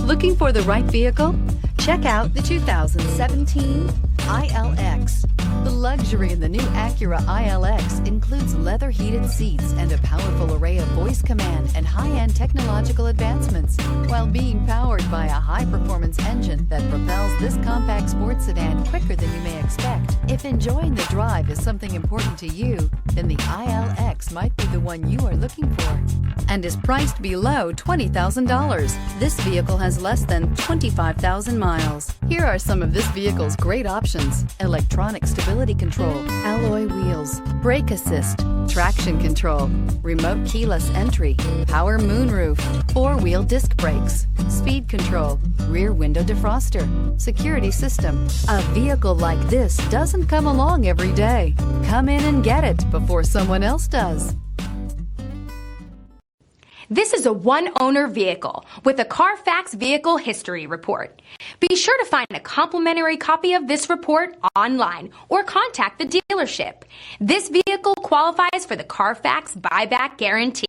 Looking for the right vehicle? Check out the 2017 ILX. The luxury in the new Acura ILX includes leather-heated seats and a powerful array of voice command and high-end technological advancements, while being powered by a high-performance engine that propels this compact sports sedan quicker than you may expect. If enjoying the drive is something important to you, then the ILX might be the one you are looking for, and is priced below $20,000. This vehicle has less than 25,000 miles. Here are some of this vehicle's great options: electronic stability control, alloy wheels, brake assist, traction control, remote keyless entry, power moonroof, four-wheel disc brakes, speed control, rear window defroster, security system. A vehicle like this doesn't come along every day. Come in and get it before someone else does. This is a one-owner vehicle with a Carfax Vehicle History Report. Be sure to find a complimentary copy of this report online or contact the dealership. This vehicle qualifies for the Carfax Buyback Guarantee.